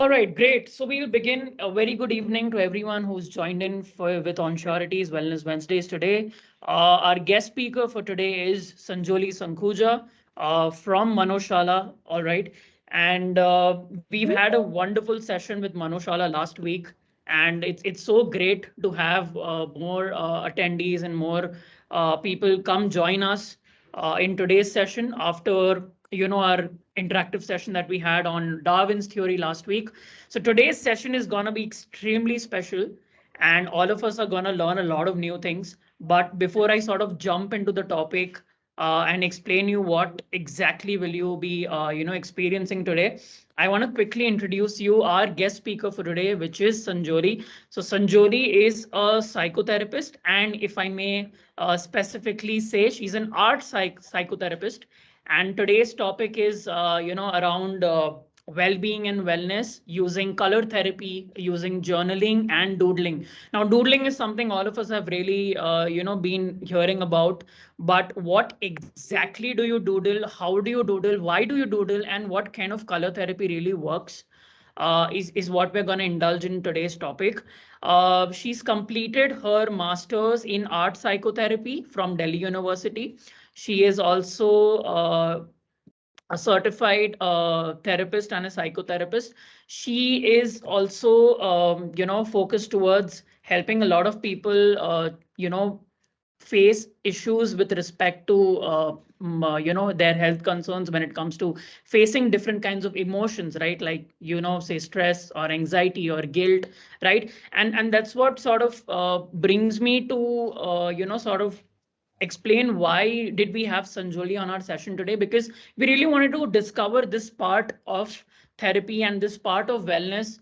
All right, great. So we'll begin. A very good evening to everyone who's joined in with Onsurity Wellness Wednesdays today. Our guest speaker for today is Sanjoli Sankhuja from Manoshala. All right. And we've had a wonderful session with Manoshala last week. And it's so great to have more attendees and more people come join us in today's session after our interactive session that we had on Darwin's theory last week. So today's session is going to be extremely special, and all of us are going to learn a lot of new things. But before I sort of jump into the topic and explain you what exactly will you be experiencing today, I want to quickly introduce you our guest speaker for today, which is Sanjoli. So Sanjoli is a psychotherapist, and if I may specifically say, she's an art psychotherapist. And today's topic is around well-being and wellness using color therapy, using journaling and doodling. Now doodling is something all of us have really been hearing about, but what exactly do you doodle, how do you doodle, why do you doodle, and what kind of color therapy really works is what we're going to indulge in today's topic. She's completed her master's in art psychotherapy from Delhi University. She is also a certified therapist and a psychotherapist. She is also, focused towards helping a lot of people, face issues with respect to their health concerns when it comes to facing different kinds of emotions, right? Like, say stress or anxiety or guilt, right? And that's what sort of brings me to sort of explain why did we have Sanjoli on our session today, because we really wanted to discover this part of therapy and this part of wellness,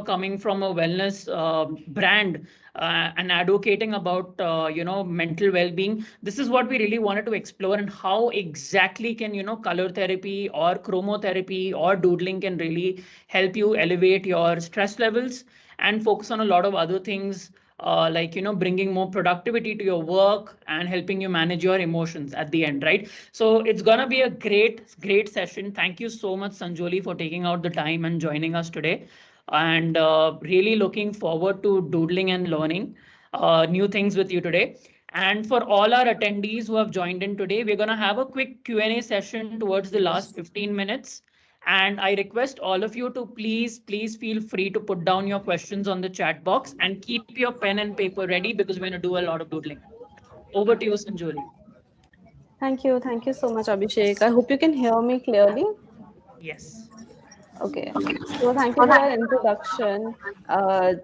coming from a wellness brand and advocating about mental well-being. This is what we really wanted to explore, and how exactly can color therapy or chromotherapy or doodling can really help you elevate your stress levels and focus on a lot of other things, like bringing more productivity to your work and helping you manage your emotions at the end, right? So it's gonna be a great session. Thank you so much, Sanjoli, for taking out the time and joining us today, and really looking forward to doodling and learning new things with you today. And for all our attendees who have joined in today, we're going to have a quick Q&A session towards the last 15 minutes. And I request all of you to please feel free to put down your questions on the chat box and keep your pen and paper ready, because we're going to do a lot of doodling. Over to you, Sanjoli. Thank you. Thank you so much, Abhishek. I hope you can hear me clearly. Yes. Okay. So thank you for that introduction. Uh,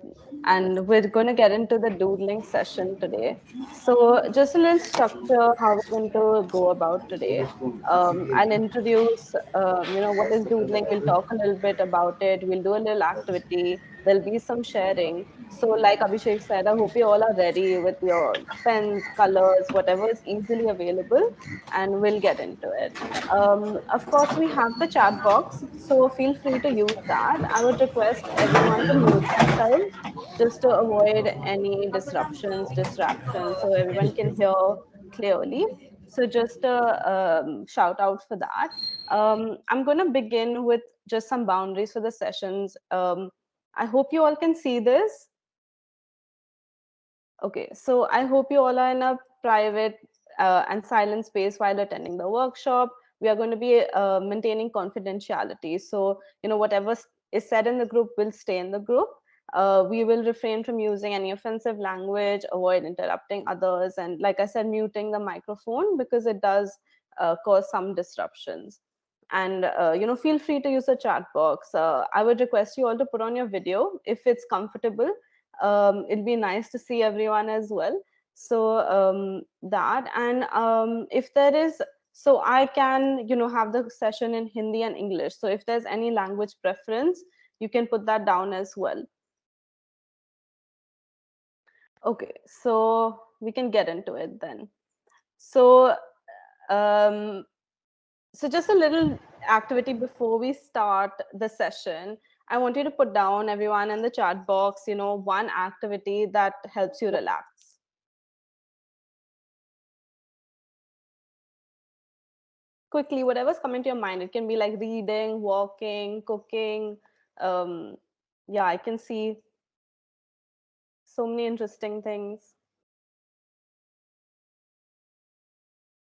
and we're going to get into the doodling session today. So just a little structure how we're going to go about today. I'll introduce, what is doodling. We'll talk a little bit about it. We'll do a little activity. There'll be some sharing. So like Abhishek said, I hope you all are ready with your pens, colors, whatever is easily available, and we'll get into it. Of course, we have the chat box, so feel free to use that. I would request everyone to mute themselves just to avoid any disruptions, distractions, so everyone can hear clearly. So just a shout out for that. I'm going to begin with just some boundaries for the sessions. I hope you all can see this. Okay, so I hope you all are in a private and silent space while attending the workshop. We are going to be maintaining confidentiality. So, whatever is said in the group will stay in the group. We will refrain from using any offensive language, avoid interrupting others, and like I said, muting the microphone because it does cause some disruptions. And feel free to use the chat box. I would request you all to put on your video if it's comfortable. It'd be nice to see everyone as well. So that, and if there is, so I can have the session in Hindi and English. So if there's any language preference, you can put that down as well. Okay, so we can get into it then. So um, just a little activity before we start the session. I want you to put down, everyone, in the chat box, one activity that helps you relax. Quickly, whatever's coming to your mind. It can be like reading, walking, cooking, Um, yeah, I can see so many interesting things.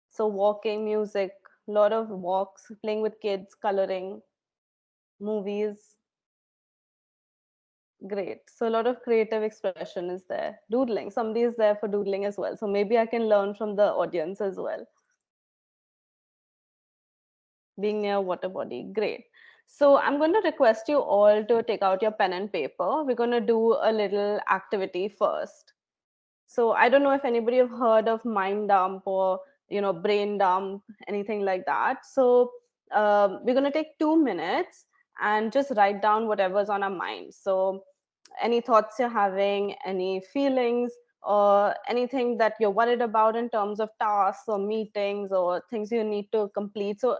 So walking, music, a lot of walks, playing with kids, coloring, movies. Great. So a lot of creative expression is there. Doodling. Somebody is there for doodling as well. So maybe I can learn from the audience as well. Being near water body. Great. So I'm going to request you all to take out your pen and paper. We're going to do a little activity first. So I don't know if anybody have heard of mind dump or brain dump, anything like that. So we're going to take 2 minutes and just write down whatever's on our mind. So any thoughts you're having, any feelings, or anything that you're worried about in terms of tasks or meetings or things you need to complete. So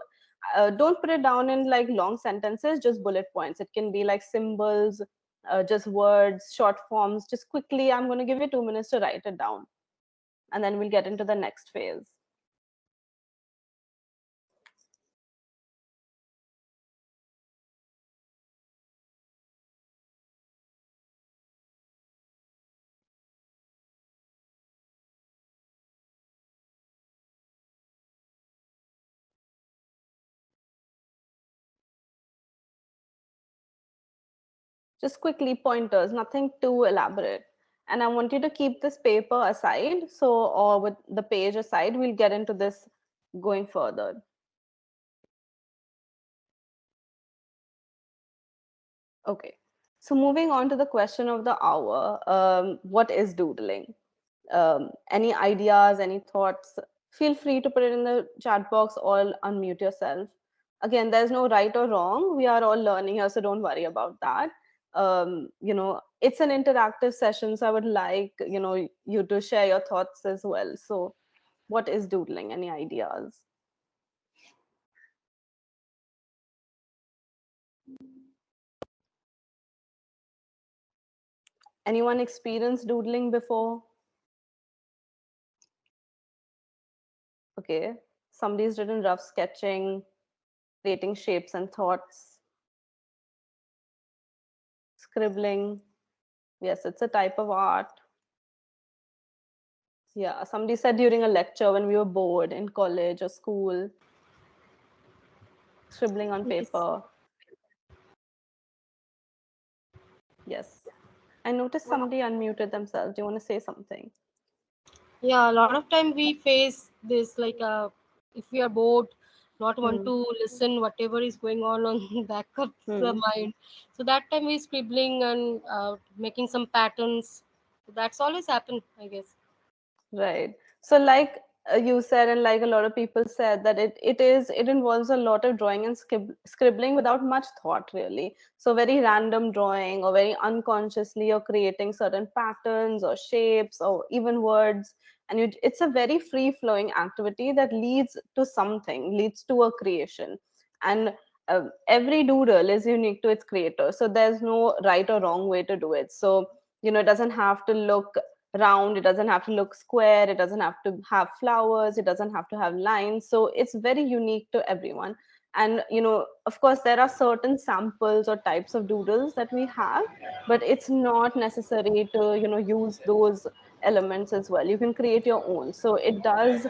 don't put it down in like long sentences, just bullet points. It can be like symbols, just words, short forms. Just quickly, I'm going to give you 2 minutes to write it down, and then we'll get into the next phase. Just quickly, pointers, nothing too elaborate. And I want you to keep this paper aside. So, or with the page aside, we'll get into this going further. Okay. So, moving on to the question of the hour, what is doodling? Any ideas, any thoughts? Feel free to put it in the chat box or unmute yourself. Again, there's no right or wrong. We are all learning here, so don't worry about that. It's an interactive session, so I would like you to share your thoughts as well. So, what is doodling? Any ideas? Anyone experienced doodling before? Okay, somebody's written rough sketching, creating shapes and thoughts, scribbling. Yes, it's a type of art. Yeah, somebody said during a lecture when we were bored in college or school, scribbling on Yes. paper. Yes. I noticed somebody unmuted themselves. Do you want to say something? Yeah, a lot of time we face this like if we are bored, not want Hmm. to listen whatever is going on back of the Hmm. mind. So that time we scribbling and making some patterns. That's always happen, I guess. Right. So, like you said, and like a lot of people said, that it involves a lot of drawing and scribbling without much thought, really. So, very random drawing, or very unconsciously, you're creating certain patterns or shapes or even words, and it's a very free flowing activity that leads to something, leads to a creation, and every doodle is unique to its creator. So, there's no right or wrong way to do it. So, it doesn't have to look round, it doesn't have to look square, it doesn't have to have flowers, it doesn't have to have lines. So it's very unique to everyone. And of course there are certain samples or types of doodles that we have, but it's not necessary to use those elements as well. You can create your own, so it does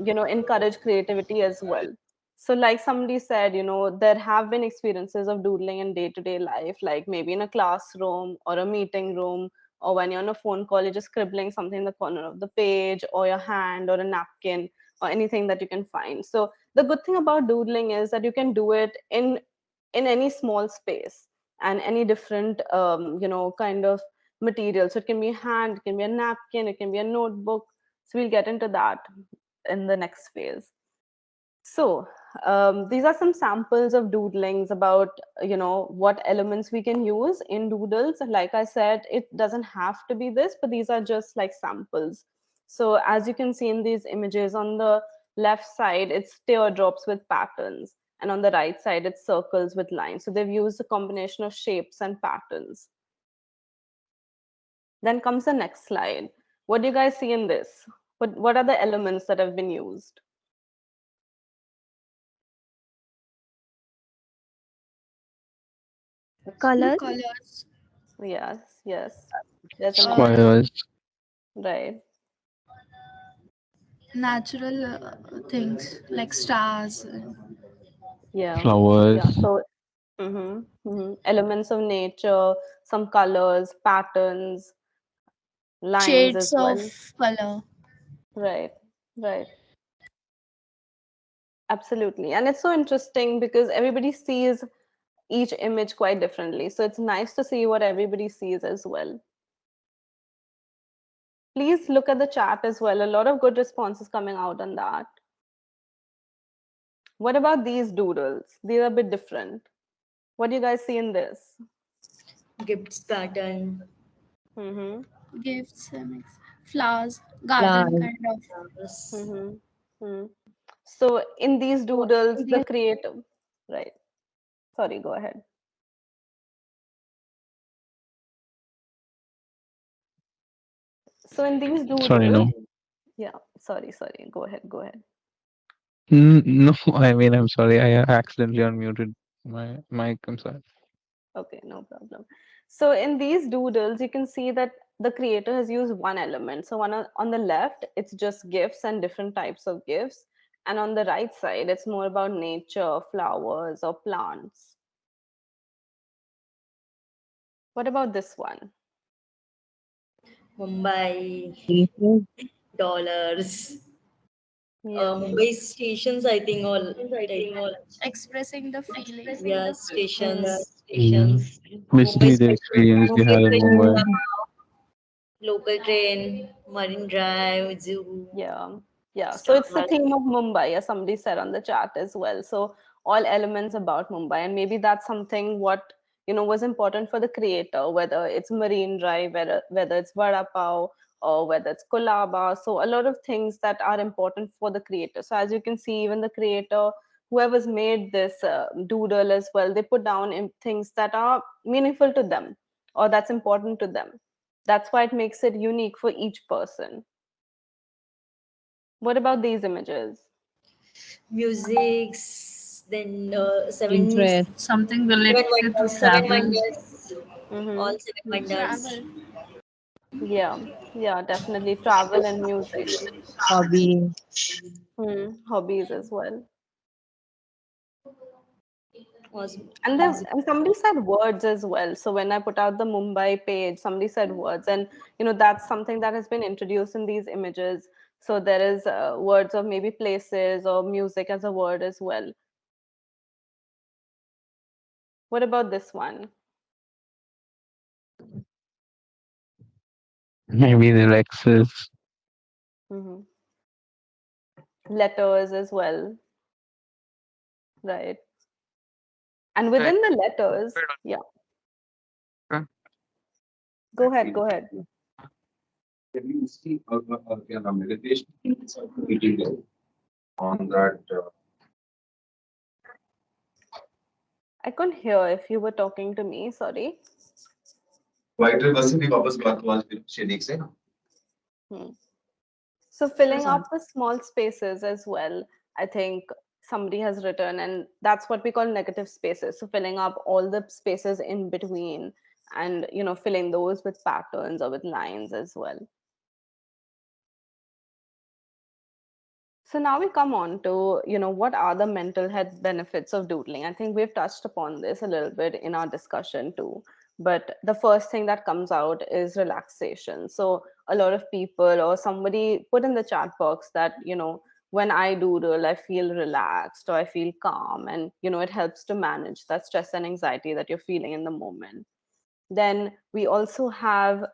encourage creativity as well. So like somebody said, there have been experiences of doodling in day-to-day life, like maybe in a classroom or a meeting room, or when you're on a phone call, you're just scribbling something in the corner of the page, or your hand, or a napkin, or anything that you can find. So the good thing about doodling is that you can do it in any small space and any different kind of material. So it can be a hand, it can be a napkin, it can be a notebook. So we'll get into that in the next phase. So these are some samples of doodlings about what elements we can use in doodles. Like I said, it doesn't have to be this, but these are just like samples. So as you can see in these images, on the left side it's teardrops with patterns, and on the right side it's circles with lines. So they've used a combination of shapes and patterns. Then comes the next slide. What do you guys see in this? What are the elements that have been used? colors, colors, Yes, yes. There's a uh, mix. Squares, Right. natural things like stars, Yeah. Yeah. flowers, So, elements of nature, some colors, patterns, lines shades as of well. color. Right. Right. Absolutely. And it's so interesting because everybody sees each image quite differently. So it's nice to see what everybody sees as well. Please look at the chat as well. A lot of good responses coming out on that. What about these doodles? These are a bit different. What do you guys see in this? gifts pattern, Mm-hmm. Gifts, flowers, garden flowers. kind of. flowers, Mm-hmm. Hmm. So in these doodles, the creative, right? Sorry, go ahead. So in these sorry, doodles, no. yeah, sorry. Go ahead, go ahead. No, I mean, I'm sorry. I accidentally unmuted my mic. I'm sorry. Okay, no problem. So in these doodles, you can see that the creator has used one element. So on the left, it's just gifts and different types of gifts. And on the right side, it's more about nature, flowers, or plants. What about this one? Mumbai, Places. dollars, Yeah. Mumbai stations. I think all type. Expressing the feeling. Yeah, Mm, stations. Yeah. Mumbai Basically, the station, experience you Mumbai had in station, Mumbai. Mm, local train, Marine Drive, zoo, yeah. Yeah. So it's the stars. theme of Mumbai, as somebody said on the chat as well. So all elements about Mumbai. And maybe that's something what was important for the creator, whether it's Marine Drive, whether it's Vada Pav, or whether it's Kolaba. So a lot of things that are important for the creator. So as you can see, even the creator, whoever's made this doodle as well, they put down things that are meaningful to them or that's important to them. That's why it makes it unique for each person. What about these images? Musics, then interest. Something seven related to wonders, seven travel. wonders, all Mm-hmm. seven wonders. Travel. Yeah, yeah, definitely travel and music. Hobby. Hobbies as well. Was And somebody said words as well. So when I put out the Mumbai page, somebody said words, and that's something that has been introduced in these images. So there is words of maybe places or music as a word as well. What about this one? Maybe the Lexus. Hmm. Letters as well, right? And Right. within the letters, yeah, Okay. go ahead, go ahead. Can you see a meditation meeting on that I couldn't hear if you were talking to me, sorry. White बस भी वापस बात को आज फिर शेनिक से Hmm. So filling up the small spaces as well, I think somebody has written, and that's what we call negative spaces. So filling up all the spaces in between and filling those with patterns or with lines as well. So now we come on to, what are the mental health benefits of doodling? I think we've touched upon this a little bit in our discussion too. But the first thing that comes out is relaxation. So a lot of people or somebody put in the chat box that, when I doodle, I feel relaxed or I feel calm. And, it helps to manage that stress and anxiety that you're feeling in the moment. Then we also have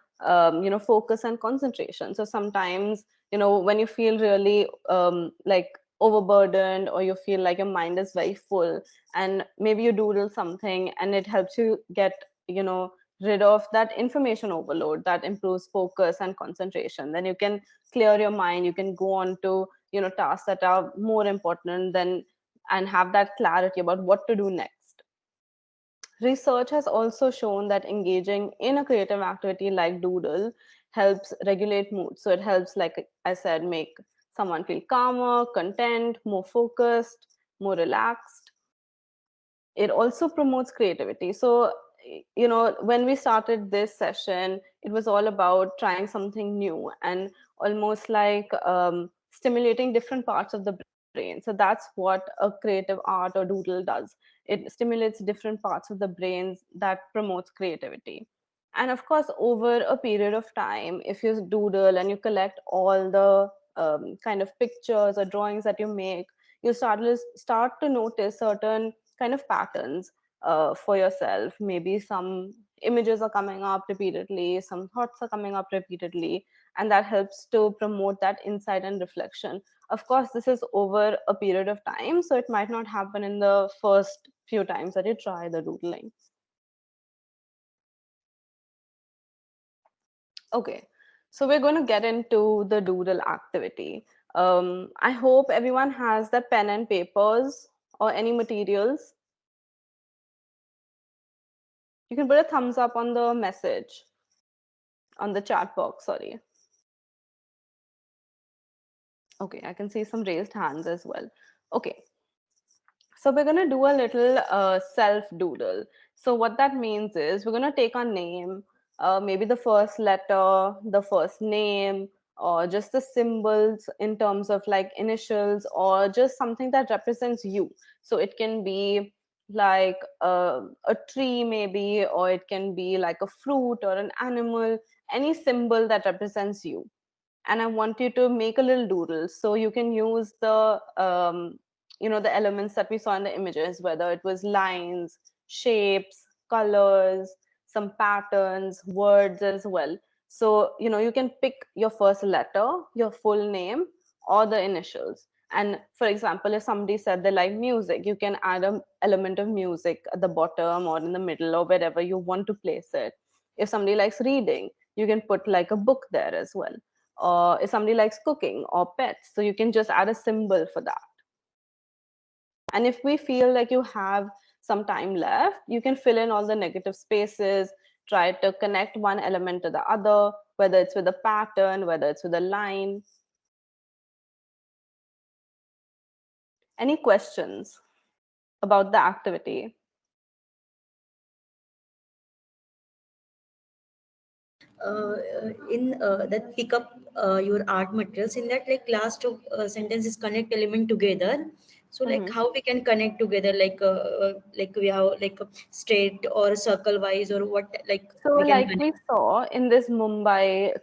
focus and concentration. So sometimes when you feel really like overburdened or you feel like your mind is very full and maybe you doodle something and it helps you get rid of that information overload, that improves focus and concentration, then you can clear your mind, you can go on to tasks that are more important than and have that clarity about what to do next. Research has also shown that engaging in a creative activity like doodle helps regulate mood. So it helps, like I said, make someone feel calmer, content, more focused, more relaxed. It also promotes creativity. So when we started this session, it was all about trying something new and almost like stimulating different parts of the brain. So that's what a creative art or doodle does. It stimulates different parts of the brains that promotes creativity. And of course, over a period of time, if you doodle and you collect all the kind of pictures or drawings that you make, you start to notice certain kind of patterns for yourself. Maybe some images are coming up repeatedly, some thoughts are coming up repeatedly, and that helps to promote that insight and reflection. Of course, this is over a period of time, so it might not happen in the first few times that you try the doodling. Okay, so we're going to get into the doodle activity. I hope everyone has the pen and papers or any materials. You can put a thumbs up on the message, on the chat box, sorry. Okay, I can see some raised hands as well. Okay, so we're going to do a little self doodle. So what that means is we're going to take our name, maybe the first letter, the first name, or just the symbols in terms of like initials, or just something that represents you. So it can be like a tree maybe, or it can be like a fruit or an animal, any symbol that represents you. And I want you to make a little doodle. So you can use the the elements that we saw in the images, whether it was lines, shapes, colors, some patterns, words as well. So you can pick your first letter, your full name, or the initials. And for example, if somebody said they like music, you can add an element of music at the bottom or in the middle or wherever you want to place it. If somebody likes reading, you can put like a book there as well. Or if somebody likes cooking or pets, so you can just add a symbol for that. And if we feel like you have some time left, you can fill in all the negative spaces, try to connect one element to the other, whether it's with a pattern, whether it's with a line. Any questions about the activity? In that pick up your art materials, in that like last of sentence is connect element together. So like how we can connect together, like we have like a straight or circle wise, or what like So we can like connect. we saw in this Mumbai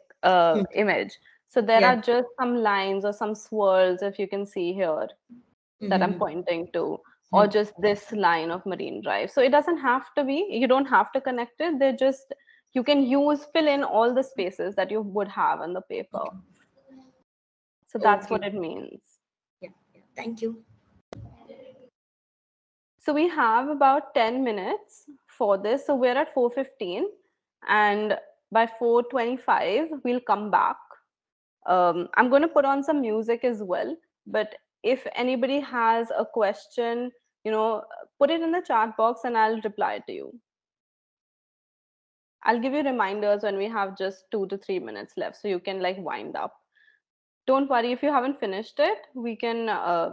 image, so there Yeah. are just some lines or some swirls, if you can see here, that I'm Mm-hmm. pointing to, or just this line of Marine Drive. So it doesn't have to be, you don't have to connect it. They're just, you can fill in all the spaces that you would have on the paper. So that's Okay. what it means. Yeah. Yeah. Thank you. So we have about 10 minutes for this. So we're at 4:15, and by 4:25, we'll come back. I'm going to put on some music as well, but if anybody has a question, put it in the chat box and I'll reply to you. I'll give you reminders when we have just 2 to 3 minutes left, so you can like wind up. Don't worry if you haven't finished it. We can,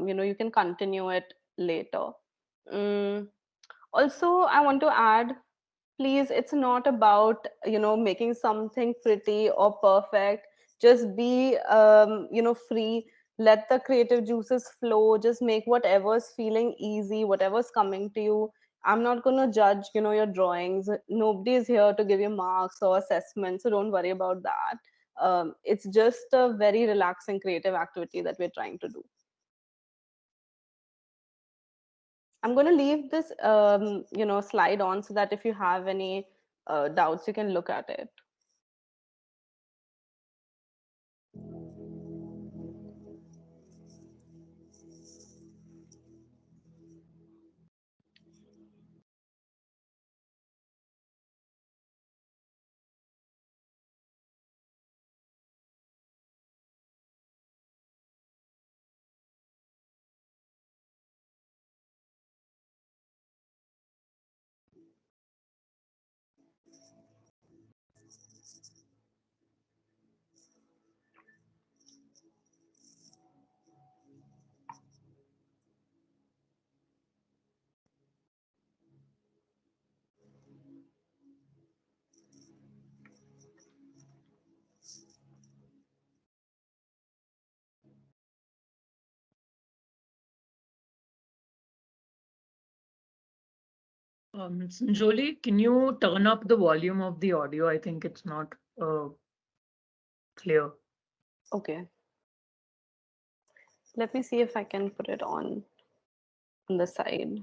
you can continue it later. Mm. Also, I want to add, please, it's not about making something pretty or perfect. Just be free, let the creative juices flow, just make whatever's feeling easy, whatever's coming to you. I'm not going to judge your drawings. Nobody is here to give you marks or assessments, so don't worry about that. It's just a very relaxing creative activity that we're trying to do. I'm going to leave this, slide on so that if you have any doubts, you can look at it. Sanjoli, can you turn up the volume of the audio? I think it's not clear. Okay, let me see if I can put it on the side.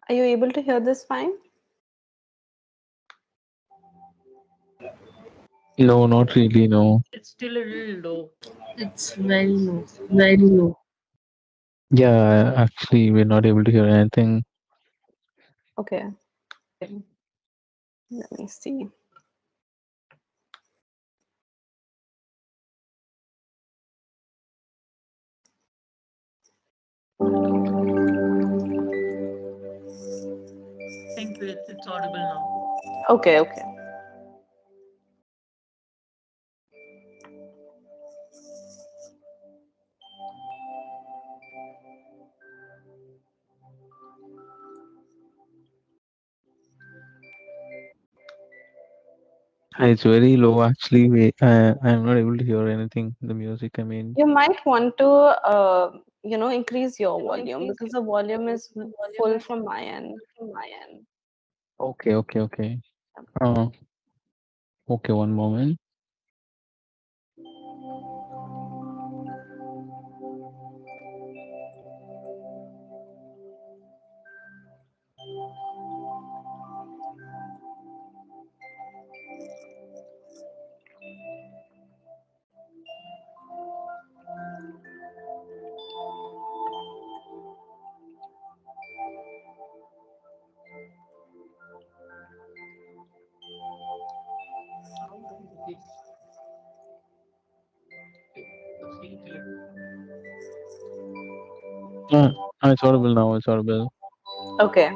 Are you able to hear this fine? No, not really. No. It's still a little low. It's very low. Very low. Yeah, actually, we're not able to hear anything. Okay, let me see. I think it's audible now. Okay, okay. It's very low. Actually, I'm not able to hear anything. The music, I mean. You might want to, increase your volume because the volume is full from my end. Okay, okay, okay. Uh, okay, one moment. Uh, it's audible now. It's audible. Okay.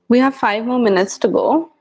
We have 5 more minutes to go.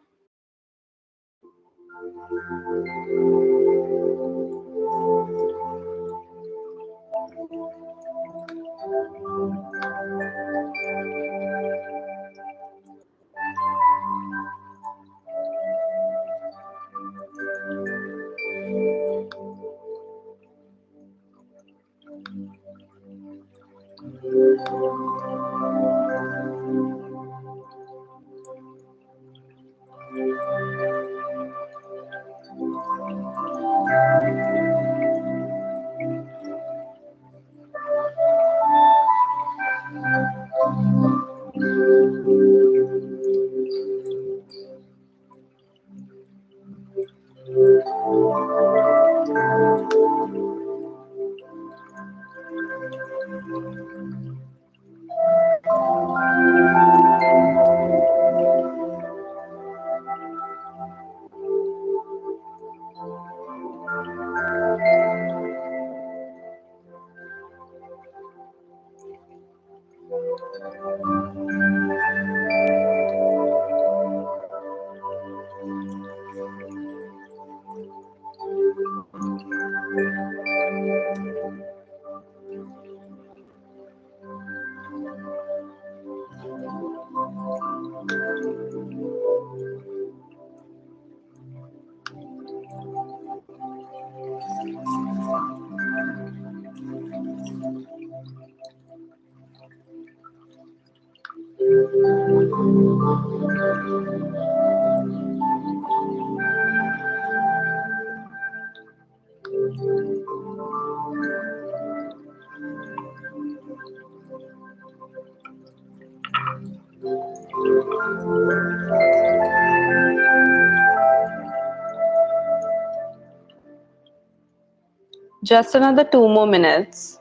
Just another 2 more minutes.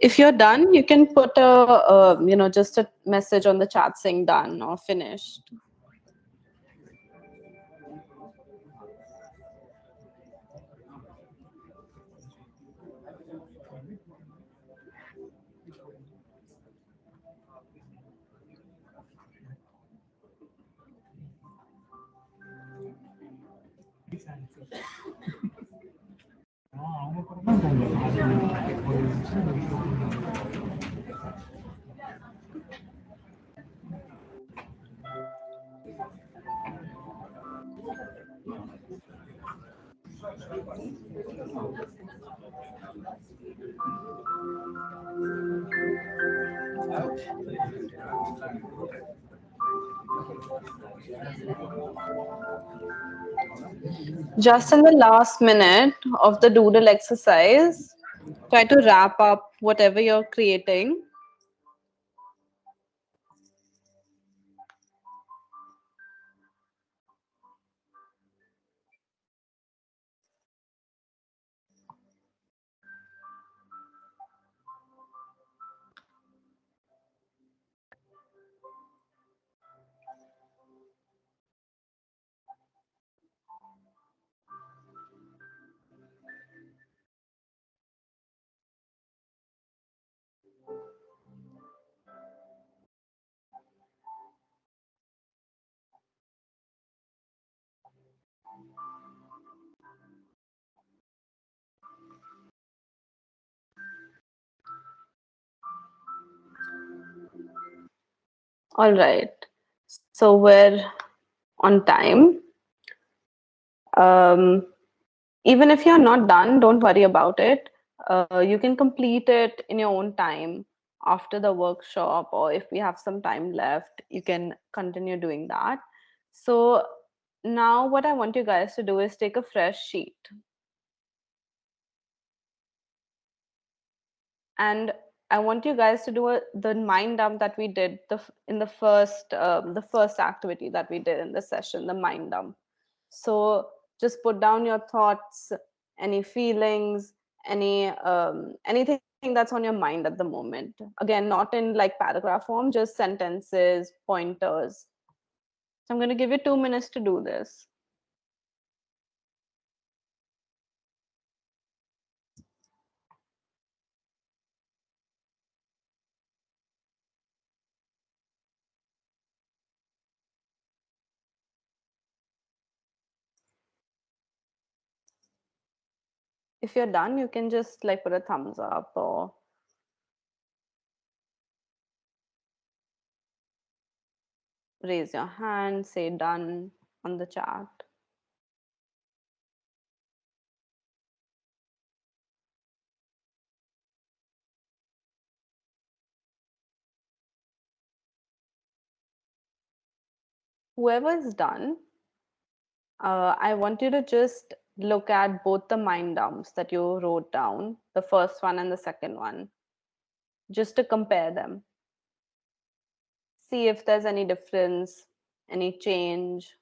If you're done, you can put just a message on the chat saying done or finished. Just in the last minute of the doodle exercise, try to wrap up whatever you're creating. All right. So we're on time. Even if you're not done, don't worry about it. You can complete it in your own time after the workshop, or if we have some time left, you can continue doing that. So now what I want you guys to do is take a fresh sheet. And I want you guys to do the mind dump that we did in the first activity that we did in the session, the mind dump. So just put down your thoughts, any feelings, anything that's on your mind at the moment. Again, not in like paragraph form, just sentences, pointers. So I'm going to give you 2 minutes to do this. If you're done, you can just like put a thumbs up or raise your hand, say done on the chat. Whoever is done, I want you to just look at both the mind dumps that you wrote down, the first one and the second one, just to compare them. See if there's any difference, any change.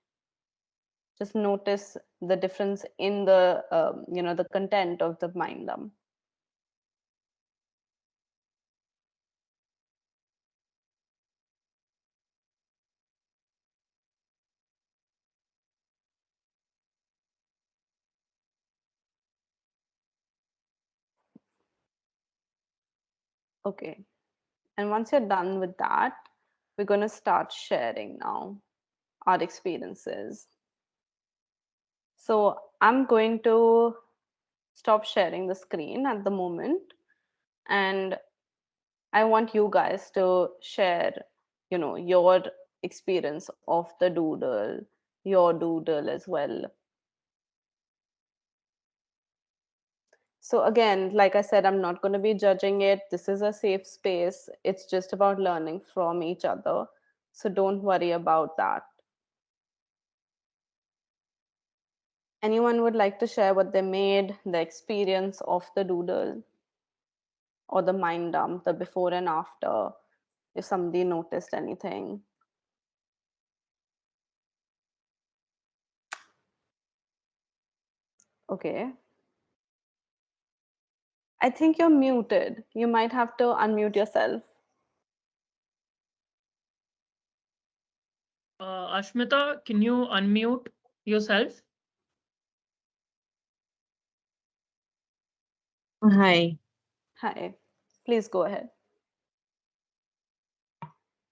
Just notice the difference in the, the content of the mind dump. Okay. And once you're done with that, we're going to start sharing now our experiences. So I'm going to stop sharing the screen at the moment, and I want you guys to share, your experience of the doodle, your doodle as well. So again, like I said, I'm not going to be judging it. This is a safe space. It's just about learning from each other. So don't worry about that. Anyone would like to share what they made, the experience of the doodle or the mind dump, the before and after, if somebody noticed anything? Okay. I think you're muted. You might have to unmute yourself. Ashmita, can you unmute yourself? Hi. Hi. Please go ahead.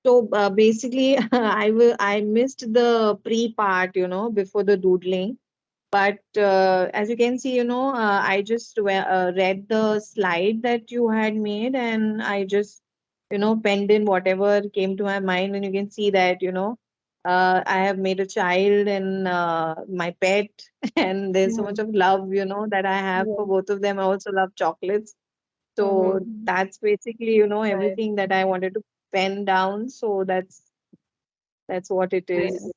So basically, I missed the pre part, before the doodling. But as you can see, I just read the slide that you had made, and I just, penned in whatever came to my mind. And you can see that, I have made a child and my pet, and there's so much Mm-hmm. of love, that I have for Yeah. both of them. I also love chocolates. So Mm-hmm. that's basically, Right. everything that I wanted to pen down. So that's what it Great. is.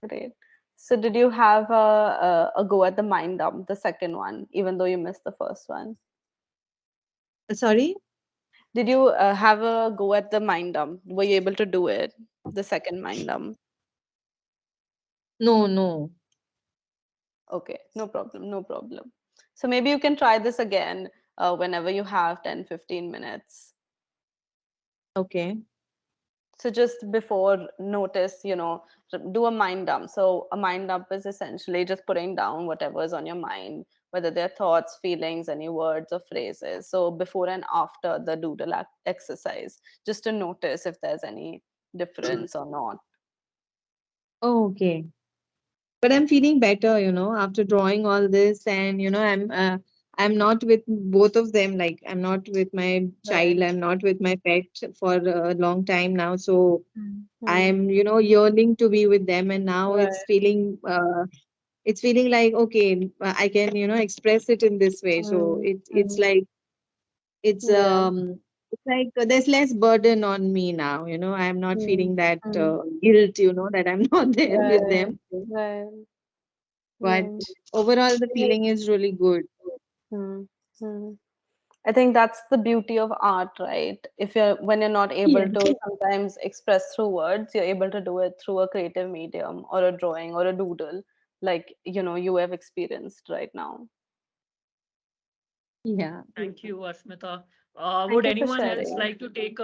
Great. So did you have a go at the mind dump, the second one, even though you missed the first one? Sorry? Did you have a go at the mind dump? Were you able to do it, the second mind dump? No, no. Okay, no problem, no problem. So maybe you can try this again whenever you have 10-15 minutes. Okay. So just before notice, do a mind dump. So a mind dump is essentially just putting down whatever is on your mind, whether they're thoughts, feelings, any words or phrases. So before and after the doodle exercise, just to notice if there's any difference or not. Oh, okay. But I'm feeling better, after drawing all this, and I'm not with both of them. Like, I'm not with my Right. child, I'm not with my pet for a long time now. So Hmm. I'm, yearning to be with them, and now Right. it's feeling like, okay, I can, express it in this way. So Mm, it's mm, like it's yeah. there's less burden on me now. I'm not Mm, feeling that mm, guilt, that I'm not there with right. them. Right. But Yeah. overall, the feeling is really good. Mm, mm. I think that's the beauty of art, right? When you're not Yeah. able to sometimes express through words, you're able to do it through a creative medium or a drawing or a doodle, like you have experienced right now. Yeah. Thank you, Ashmita. Thank Would you for anyone else sharing. like to take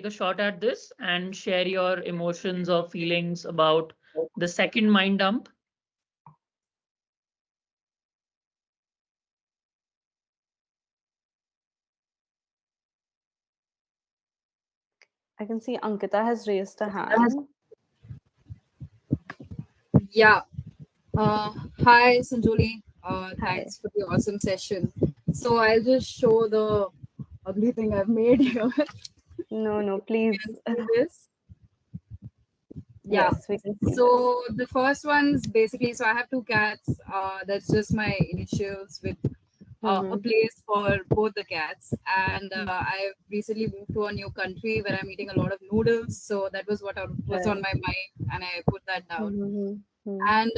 a shot at this and share your emotions or feelings about the second mind dump? I can see Ankita has raised a hand. Yeah. Hi, Sanjoli. Hi. Thanks for the awesome session. So I'll just show the ugly thing I've made here. No, no, You please. can see this. Yeah. Yes, we can see this. So the first one's basically, so I have two cats. That's just my initials with a Mm-hmm. place for both the cats. And I've recently moved to a new country where I'm eating a lot of noodles. So that was what was on Right. my mind, and I put that down. Mm-hmm. And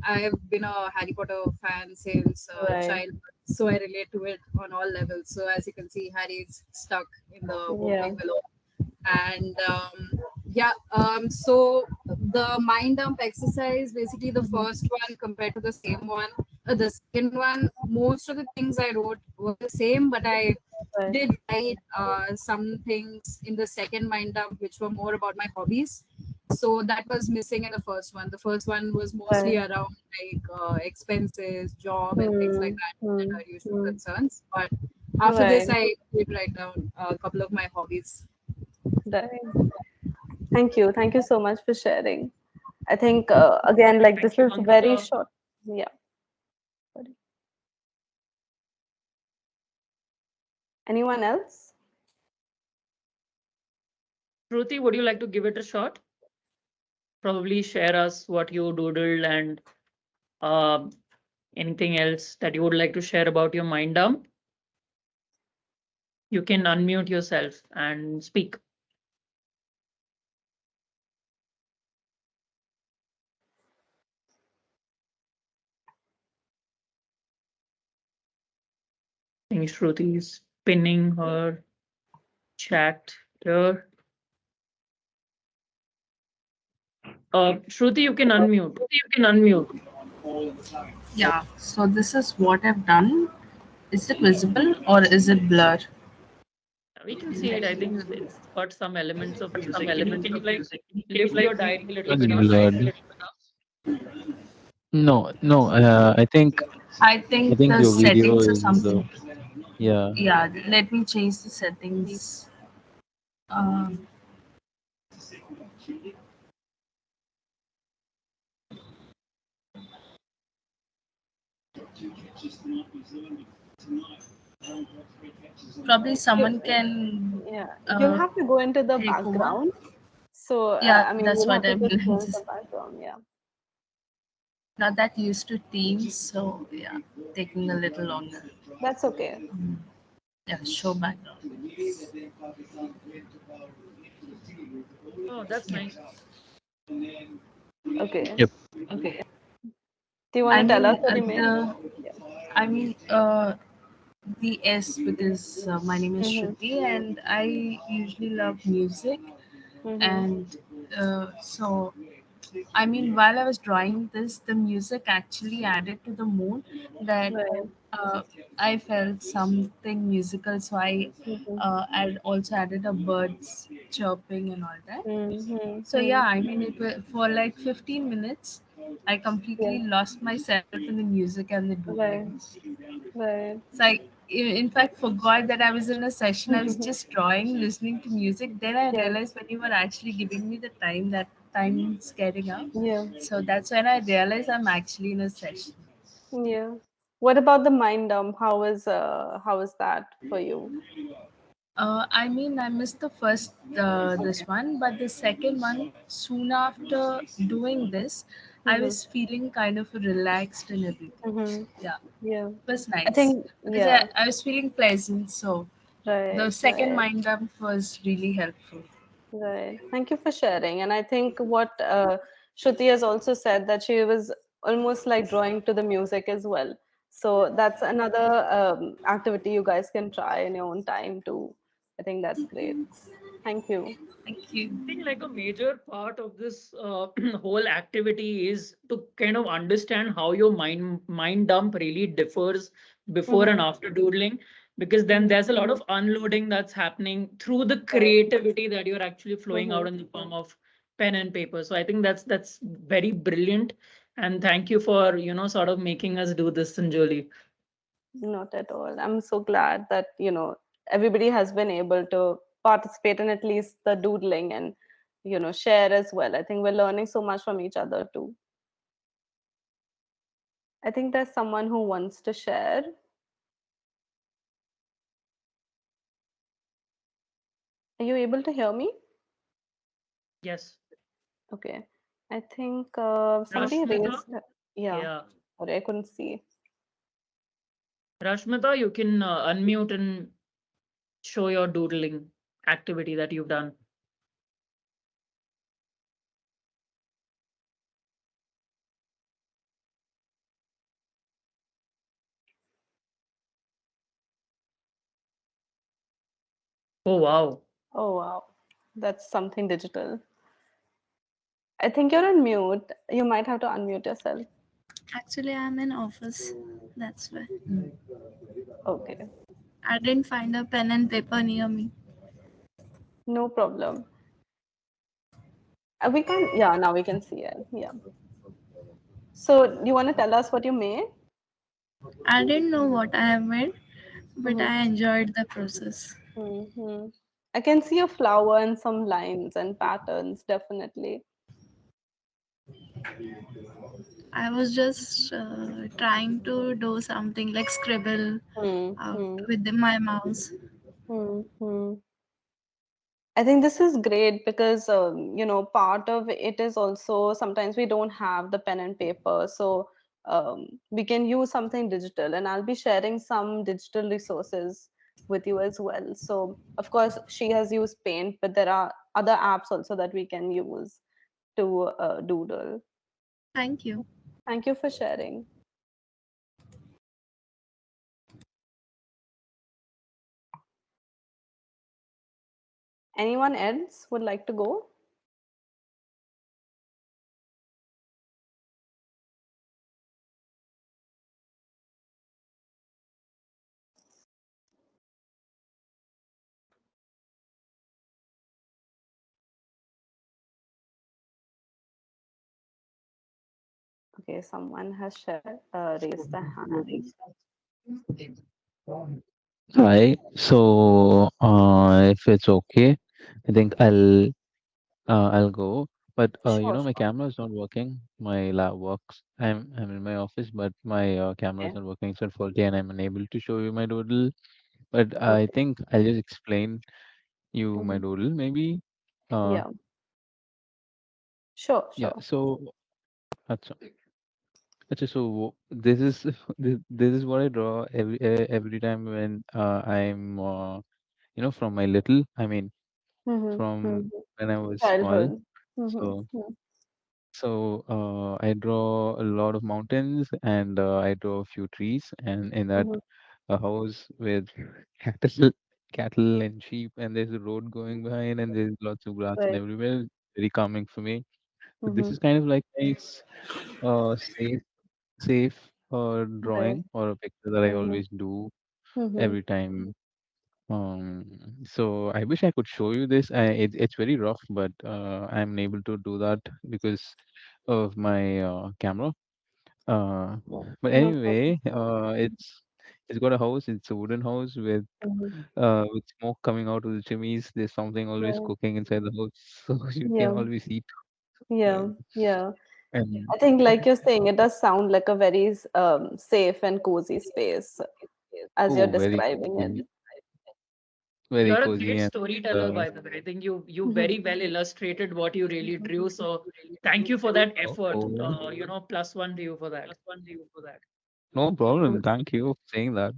I've been a Harry Potter fan since Right. childhood, so I relate to it on all levels. So as you can see, Harry's stuck in the Yeah. opening below, and so the mind dump exercise, basically the Mm-hmm. first one compared to the same one, the second one, most of the things I wrote were the same, but I Right. did write some things in the second mind dump which were more about my hobbies, so that was missing in the first one. The first one was mostly Right. around like expenses, job, and things like that that Mm-hmm. are usual concerns. But after this, Right. I did write down a couple of my hobbies. Right. Thank you. Thank you so much for sharing. I think again, like Thank this you, is very Ankita. short. Yeah. Sorry. Anyone else? Shruti, would you like to give it a shot? Probably share us what you doodled and uh, anything else that you would like to share about your mind dump. You can unmute yourself and speak. I think Shruti is pinning her chat here. Shruti, you can unmute. You can unmute. Yeah, so this is what I've done. Is it visible or is it blur? We can see it. I think it's got some elements of music. Can you like lift your diary a little It's bit up? blurred. No, no. I I think think the your video settings or is. something. Yeah. Yeah, let me change the settings. Uh, Probably You, someone can yeah. You'll have to go into the take over. background. So, Yeah, I mean, that's you'll what have to I'm just doing. change the background. Yeah. Not that used to Teams, so yeah, taking a little longer. That's okay. Yeah, show background. Oh, that's Yeah. nice. Okay. Yep. Okay. Do you want I to tell us mean, what you made? Yeah. I mean, the S, because my name is Mm-hmm. Shruti and I usually love music. Mm-hmm. And so, I mean, while I was drawing this, the music actually added to the mood that Right. uh, I felt something musical. So Mm-hmm. I also added a birds chirping and all that. So yeah, Mm-hmm. I mean, for like 15 minutes, I Yeah. completely lost myself in the music and the Right. doodling. Right. So in fact, forgot that I was in a session. I was just drawing, listening to music. Then I Yeah. realized when you were actually giving me the time, that time's getting up. Yeah. So that's when I realized I'm actually in a session. Yeah. What about the mind dump? How is that for you? I mean, I missed the first this one, but the second one, soon after doing this, I Mm-hmm. was feeling kind of relaxed and everything. Mm-hmm. Yeah, Yeah. it was I nice think because yeah. I was feeling pleasant. So the Right. second Right. mind dump was really helpful. Right. Thank you for sharing. And I think what Shruti has also said that she was almost like drawing to the music as well. So that's another activity you guys can try in your own time too. I think that's great. Thank you. Thank you. I think like a major part of this whole activity is to kind of understand how your mind dump really differs before and Mm-hmm. after doodling, because then Mm-hmm. there's a lot of unloading that's happening through the Right. creativity that you're actually flowing out Mm-hmm. in the form of pen and paper. So I think that's very brilliant, and thank you for sort of making us do this, Sanjoli. Not at all. I'm so glad that, everybody has been able to participate in at least the doodling and, share as well. I think we're learning so much from each other too. I think there's someone who wants to share. Are you able to hear me? Yes. Okay. I think somebody Rashmita? raised. Yeah. Yeah. Sorry, I couldn't see. Rashmita, you can unmute and show your doodling activity that you've done. Oh, wow. Oh, wow. That's something digital. I think you're on mute. You might have to unmute yourself. Actually, I'm in office. That's why. Okay. I didn't find a pen and paper near me. No problem. We can, yeah, now we can see it. Yeah. So, you want to tell us what you made? I didn't know what I have made, but Mm-hmm. I enjoyed the process. Mm-hmm. I can see a flower and some lines and patterns, definitely. I was just trying to do something like scribble out Mm-hmm. with my mouse. Mm-hmm. I think this is great because part of it is also sometimes we don't have the pen and paper, so we can use something digital. And I'll be sharing some digital resources with you as well. So of course she has used Paint, but there are other apps also that we can use to doodle. Thank you. Thank you for sharing. Anyone else would like to go? Okay, someone has raised their hand. Hi. So, if it's okay, I think I'll go. But Sure, my sure. camera is not working. My lab works. I'm in my office, but my camera is Okay. not working. It's at faulty, and I'm unable to show you my doodle. But I Okay. think I'll just explain you my Hmm. doodle. Maybe. Uh, Yeah. Sure, yeah. sure. So, that's so this is this is what I draw every time when I'm from my little. I mean, Mm-hmm. from Mm-hmm. when I was small. Childhood. Mm-hmm. So I draw a lot of mountains and I draw a few trees and in that Mm-hmm. a house with cattle, cattle and sheep and there's a road going behind and there's lots of grass and Right. everywhere. Very calming for me. So this Mm-hmm. is kind of like nice, safe Right. drawing or a picture that I Mm-hmm. always do Mm-hmm. every time. So I wish I could show you this. It's very rough, but I'm unable to do that because of my camera. Uh, but No problem. anyway, it's got a house. It's a wooden house Mm-hmm. with smoke coming out of the chimneys. There's something always Right. cooking inside the house, so you can Yeah. always eat. Yeah. Yeah. And I think, like you're saying, it does sound like a very safe and cozy space as you're oh, very describing it. cozy, very You're a cozy, great and storyteller, by the way. I think you Mm-hmm. very well illustrated what you really drew. So thank you for that effort. oh, +1 to you for that. no problem. Thank you for saying that.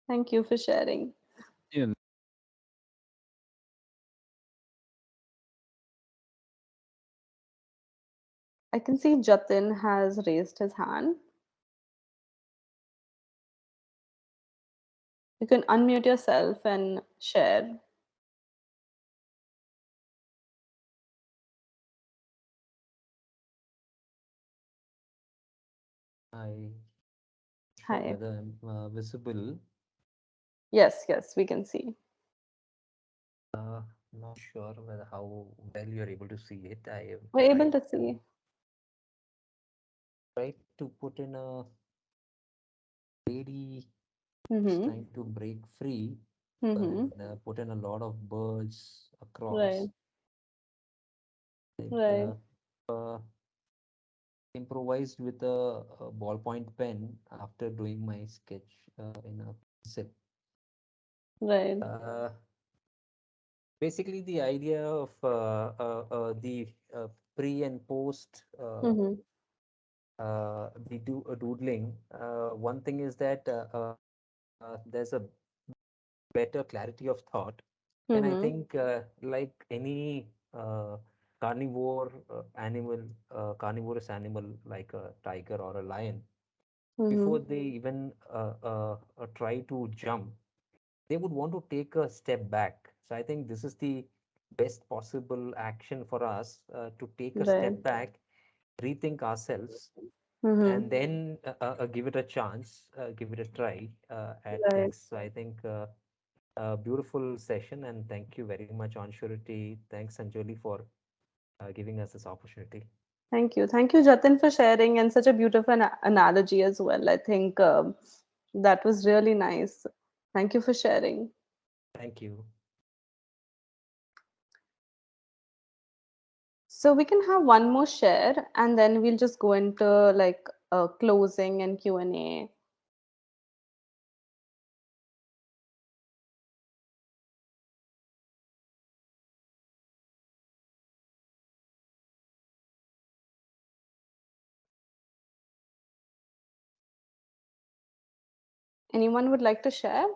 Thank you for sharing. Yeah. I can see Jatin has raised his hand. You can unmute yourself and share. I sure Hi. whether I'm visible. Yes, yes, we can see. Not sure whether how well you're able to see it. I have We're able tried to see. to put in a lady who's Mm-hmm. trying to break free Mm-hmm. and put in a lot of birds across. Right. Like Right. improvised with a ballpoint pen after doing my sketch in a pencil. Right. Uh, Basically, the idea of the pre and post Mm-hmm. doodling. One thing is that there's a better clarity of thought, and I Mm-hmm. think like any carnivorous animal like a tiger or a lion, before Mm-hmm. they even try to jump, they would want to take a step back. So I think this is the best possible action for us to take a Right. step back, rethink ourselves, Mm-hmm. and then give it a chance, give it a try at Right. things. So I think a beautiful session, and thank you very much, Onsurity. Thanks, Sanjoli, for giving us this opportunity. Thank you. Thank you, Jatin, for sharing and such a beautiful analogy as well. I think that was really nice. Thank you for sharing. Thank you. So we can have one more share and then we'll just go into like closing and Q&A. Anyone would like to share?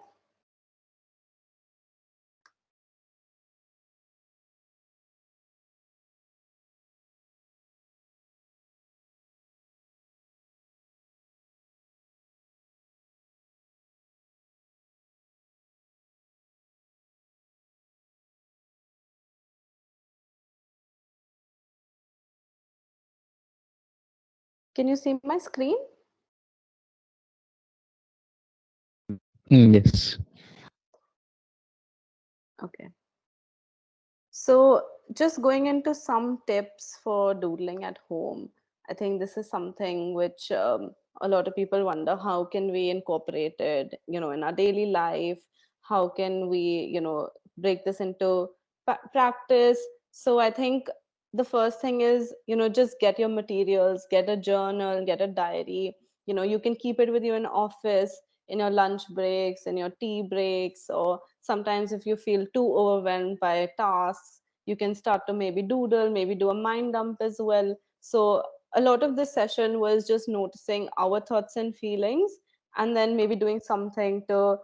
Can you see my screen? Yes. Okay. So, just going into some tips for doodling at home. I think this is something which a lot of people wonder how can we incorporate it, in our daily life? How can we, break this into practice? So, I think the first thing is, just get your materials, get a journal, get a diary. You can keep it with you in office, in your lunch breaks, in your tea breaks, or sometimes if you feel too overwhelmed by tasks, you can start to maybe doodle, maybe do a mind dump as well. So a lot of this session was just noticing our thoughts and feelings, and then maybe doing something to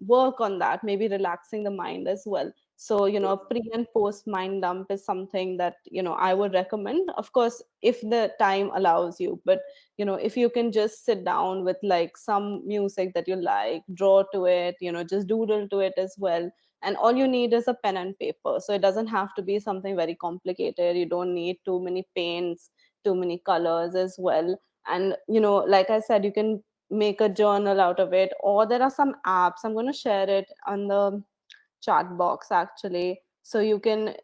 work on that, maybe relaxing the mind as well. So pre and post mind dump is something that I would recommend, of course, if the time allows you. But if you can just sit down with like some music that you like, draw to it, just doodle to it as well. And all you need is a pen and paper, so it doesn't have to be something very complicated. You don't need too many paints, too many colors as well. And like I said, you can make a journal out of it, or there are some apps. I'm going to share it on the chat box actually, so you can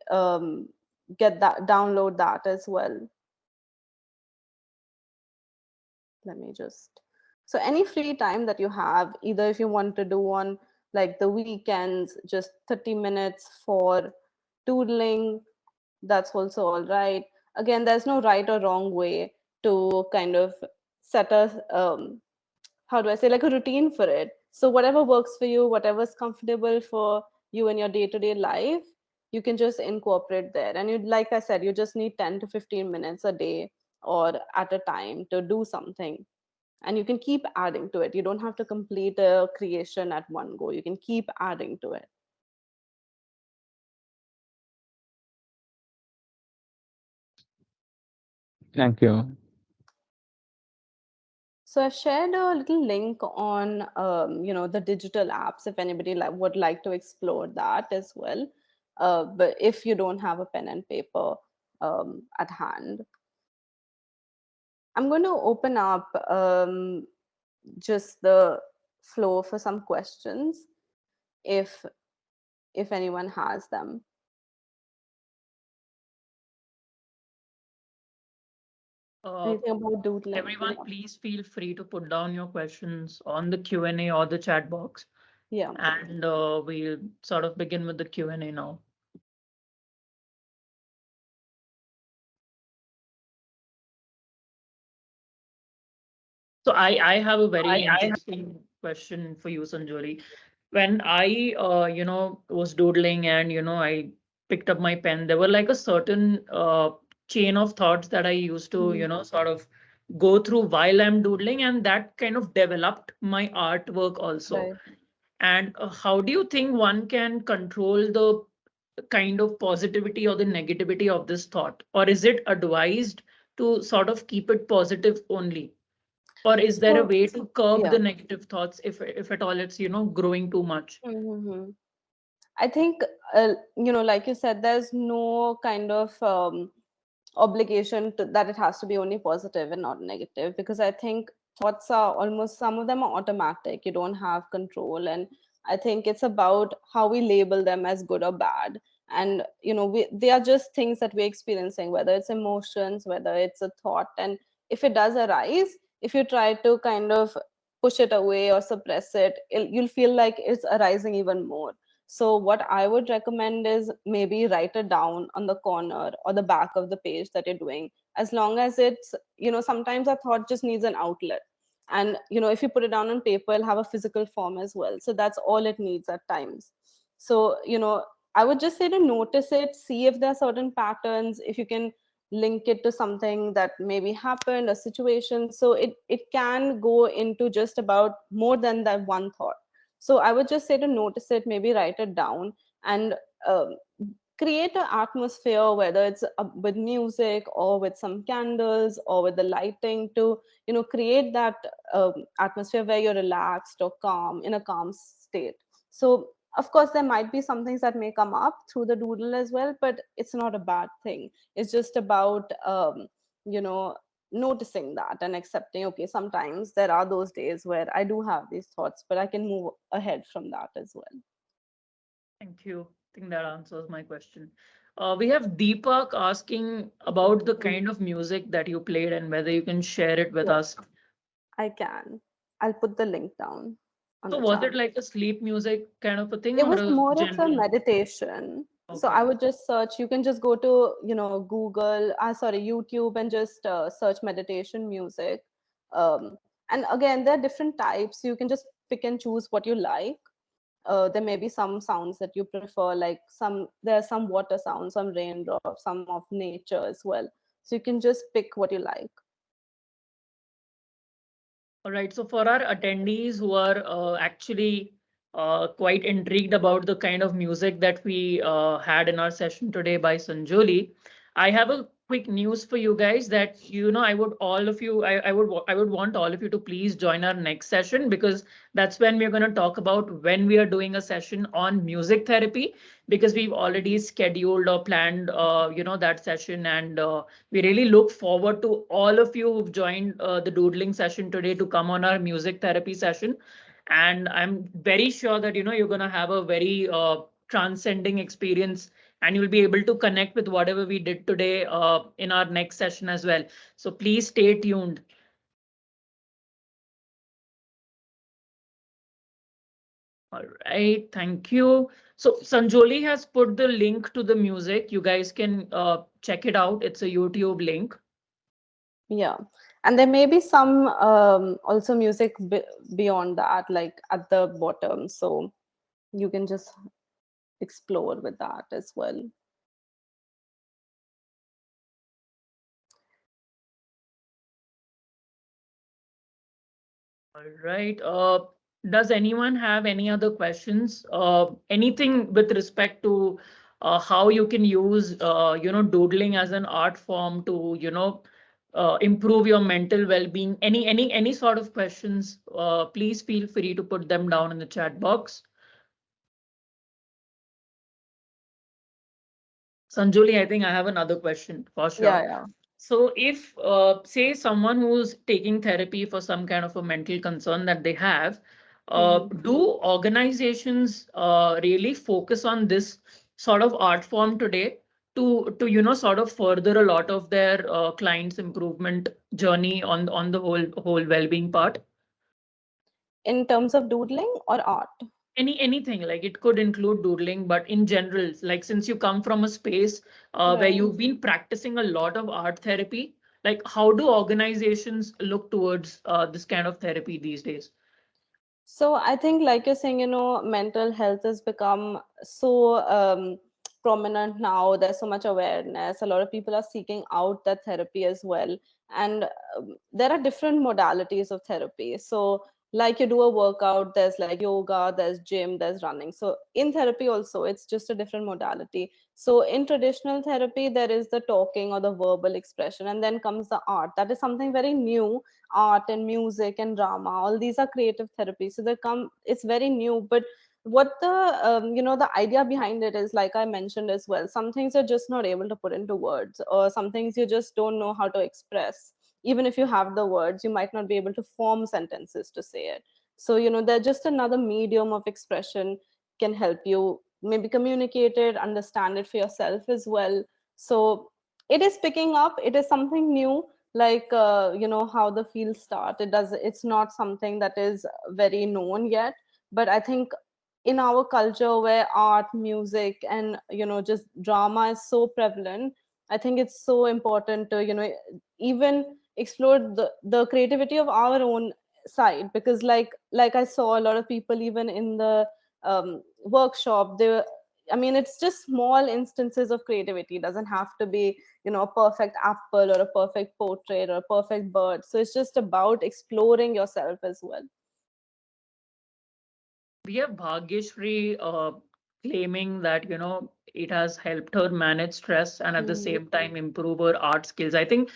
get that, download that as well. Let me just, so any free time that you have, either if you want to do on like the weekends, just 30 minutes for doodling, that's also all right. Again, there's no right or wrong way to kind of set a how do I say, like a routine for it. So whatever works for you, whatever's comfortable for you in your day-to-day life, you can just incorporate there. And you, like I said, you just need 10 to 15 minutes a day or at a time to do something. And you can keep adding to it. You don't have to complete a creation at one go. You can keep adding to it. Thank you. So I've shared a little link on, the digital apps if anybody would like to explore that as well. But if you don't have a pen and paper at hand, I'm going to open up just the floor for some questions, if anyone has them. Uh, Anything about doodling? Everyone, please feel free to put down your questions on the Q&A or the chat box, Yeah. and we'll sort of begin with the Q&A now. So I have a very interesting question for you, Sanjoli. When I was doodling and I picked up my pen, there were like a certain chain of thoughts that I used to sort of go through while I'm doodling, and that kind of developed my artwork also. Right. And how do you think one can control the kind of positivity or the negativity of this thought, or is it advised to sort of keep it positive only? Or is there a So, way to curb yeah. the negative thoughts if at all it's growing too much? Mm-hmm. I think, like you said, there's no kind of obligation that it has to be only positive and not negative, because I think thoughts are almost, some of them are automatic. You don't have control. And I think it's about how we label them as good or bad. And, they are just things that we're experiencing, whether it's emotions, whether it's a thought. And if it does arise, if you try to kind of push it away or suppress it, you'll feel like it's arising even more. So what I would recommend is maybe write it down on the corner or the back of the page that you're doing. As long as it's, sometimes a thought just needs an outlet. And, if you put it down on paper, it'll have a physical form as well. So that's all it needs at times. So, I would just say to notice it, see if there are certain patterns, if you can link it to something that maybe happened, a situation. So it can go into just about more than that one thought. So I would just say to notice it, maybe write it down, and um, create an atmosphere, whether it's with music or with some candles or with the lighting, to create that atmosphere where you're relaxed or calm, in a calm state. So of course there might be some things that may come up through the doodle as well, but it's not a bad thing. It's just about you know noticing that and accepting, okay, sometimes there are those days where I do have these thoughts, but I can move ahead from that as well. Thank you. I think that answers my question. We have Deepak asking about the kind of music that you played and whether you can share it with Yeah, us. I can. I'll put the link down on So the was chat. it like a sleep music kind of a thing It or was a more of a general? meditation. So Okay. I would just search. You can just go to, Google, sorry, YouTube, and just search meditation music. Um, and again, there are different types. You can just pick and choose what you like. There may be some sounds that you prefer, like there are some water sounds, some raindrops, some of nature as well. So you can just pick what you like. All right. So for our attendees who are actually quite intrigued about the kind of music that we had in our session today by Sanjoli, I have a quick news for you guys that I would all of you I would want all of you to please join our next session, because that's when we're going to talk about when we are doing a session on music therapy, because we've already scheduled or planned that session, and we really look forward to all of you who've joined the doodling session today to come on our music therapy session. And I'm very sure that you're going to have a very transcending experience, and you'll be able to connect with whatever we did today in our next session as well. So please stay tuned. All right, thank you. So Sanjoli has put the link to the music. You guys can check it out. It's a YouTube link. Yeah, and there may be some also music beyond that, like at the bottom. So you can just explore with that as well. All right. Does anyone have any other questions? Anything with respect to how you can use, doodling as an art form to, improve your mental well-being? Any sort of questions? Please feel free to put them down in the chat box. Sanjoli, I think I have another question for Yeah, sure. yeah. So if, say, someone who's taking therapy for some kind of a mental concern that they have, do organizations really focus on this sort of art form today to sort of further a lot of their clients' improvement journey on the whole well-being part? In terms of doodling or art? Anything, like it could include doodling, but in general, like since you come from a space where Right. you've been practicing a lot of art therapy, Like, how do organizations look towards this kind of therapy these days? So I think, like you're saying, mental health has become so prominent now. There's so much awareness. A lot of people are seeking out that therapy as well. And there are different modalities of therapy. So, like you do a workout, there's like yoga, there's gym, there's running. So, in therapy also, it's just a different modality. So, in traditional therapy, there is the talking or the verbal expression, and then comes the art. That is something very new. Art and music and drama, all these are creative therapies, so they come, it's very new. But what the the idea behind it is, like I mentioned as well, some things you're just not able to put into words, or some things you just don't know how to express. Even if you have the words, you might not be able to form sentences to say it. So they're just another medium of expression, can help you maybe communicate it, understand it for yourself as well. So it is picking up, it is something new. Like how the field start, it's not something that is very known yet. But I think in our culture, where art, music, and just drama is so prevalent, I think it's so important to even explore the creativity of our own side. Because like I saw a lot of people, even in the workshop, I mean, it's just small instances of creativity. It doesn't have to be a perfect apple or a perfect portrait or a perfect bird. So it's just about exploring yourself as well. We have Bhagyashree claiming that it has helped her manage stress and at the Mhm. same time improve her art skills. I think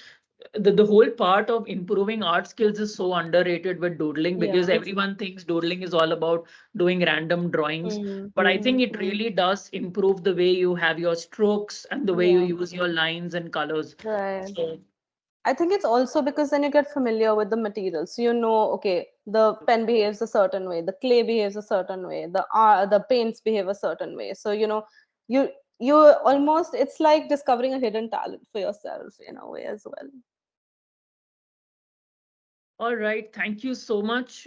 the whole part of improving art skills is so underrated with doodling, because Yeah. everyone thinks doodling is all about doing random drawings. Mm, But I think mm, it really does improve the way you have your strokes and the way you yeah. use your lines and colors. Right. So I think it's also because then you get familiar with the material. So okay, the pen behaves a certain way, the clay behaves a certain way, the paints behave a certain way. So you you almost, it's like discovering a hidden talent for yourself in a way as well. all right, thank you so much,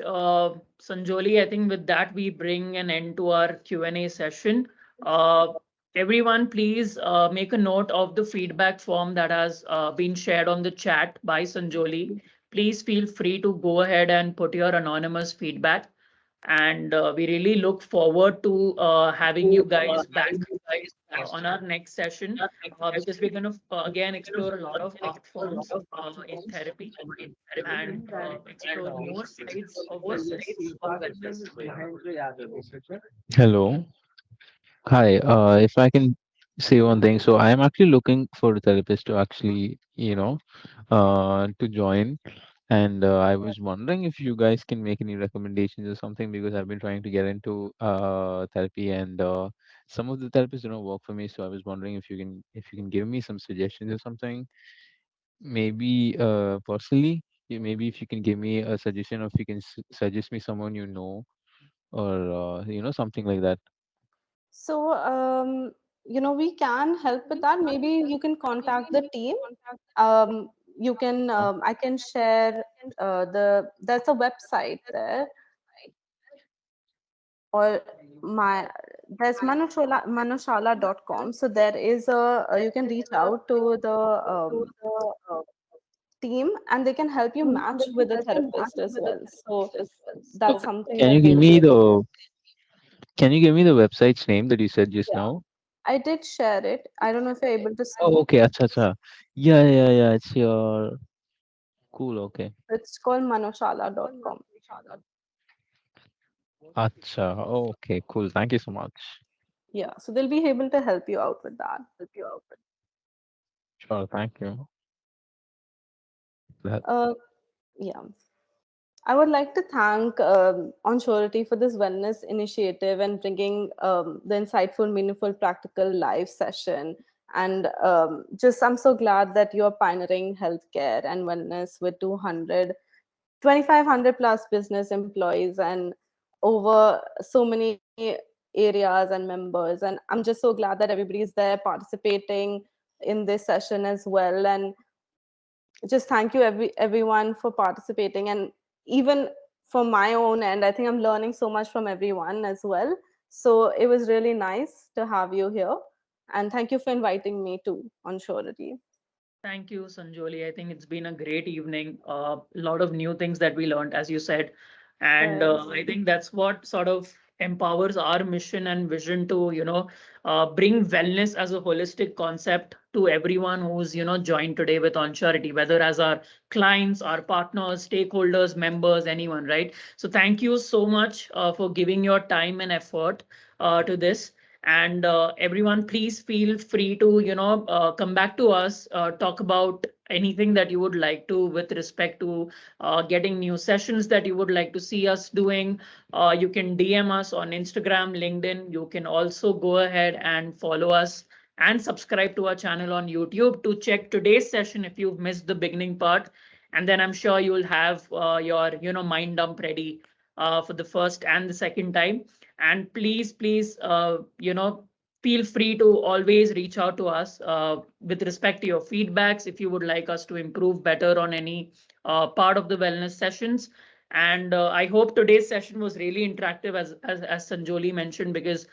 Sanjoli. I think with that we bring an end to our Q&A session. Uh, Everyone, please make a note of the feedback form that has been shared on the chat by Sanjoli. Please feel free to go ahead and put your anonymous feedback. And we really look forward to having you guys back on our next session, because we're going to again explore a lot of art forms in therapy and explore more sides of wellness. Hello. Hi. If I can say one thing, so I am actually looking for a therapist to actually, to join. And I was wondering if you guys can make any recommendations or something, because I've been trying to get into therapy, and some of the therapists don't work for me. So I was wondering if you can give me some suggestions or something. Maybe personally, maybe if you can give me a suggestion, or if you can suggest me someone you know, or something like that. So, we can help with that. Maybe you can contact the team. You can, I can share there's a website there, or my, there's manushala.com. So there is you can reach out to the team, and they can help you match with a therapist as well. So So that's something can that you give they'll be me able to. the can you give me the website's name that you said just Yeah, now? I did share it. I don't know if you're able to Oh, see. okay. Acha, acha. Yeah, yeah, yeah. It's your cool. Okay. It's called manushala.com. Acha. Oh, okay. Cool. Thank you so much. Yeah, so they'll be able to help you out with that. Sure. Thank you. That. Uh, yeah. I would like to thank Onsurity for this wellness initiative and bringing the insightful, meaningful, practical live session. And just, I'm so glad that you're pioneering healthcare and wellness with 2,500 plus business employees and over so many areas and members. And I'm just so glad that everybody's there participating in this session as well. And just thank you everyone for participating. And even for my own end, I think I'm learning so much from everyone as well. So it was really nice to have you here, and thank you for inviting me to on Surety. Thank you, Sanjoli. I think it's been a great evening. A lot of new things that we learned, as you said. And Right. I think that's what sort of empowers our mission and vision to, bring wellness as a holistic concept to everyone who's, joined today with On Charity, whether as our clients, our partners, stakeholders, members, anyone, right? So thank you so much for giving your time and effort to this. And everyone, please feel free to come back to us, talk about anything that you would like to with respect to getting new sessions that you would like to see us doing. You can DM us on Instagram, LinkedIn. You can also go ahead and follow us and subscribe to our channel on YouTube to check today's session if you've missed the beginning part. And then I'm sure you'll have your mind dump ready for the first and the second time. And please, feel free to always reach out to us with respect to your feedbacks if you would like us to improve better on any part of the wellness sessions. And I hope today's session was really interactive, as Sanjoli mentioned, because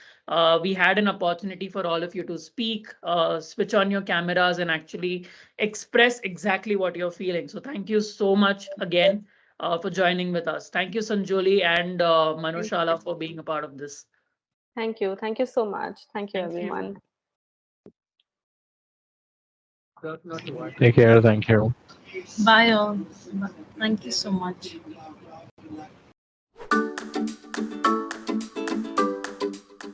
we had an opportunity for all of you to speak, switch on your cameras, and actually express exactly what you're feeling. So thank you so much again for joining with us. Thank you, Sanjoli and Thank you. Manushala, for being a part of this. Thank you. Thank you so much. Thank you, Thank you. everyone. Take care. Thank you. Bye all. Thank you so much.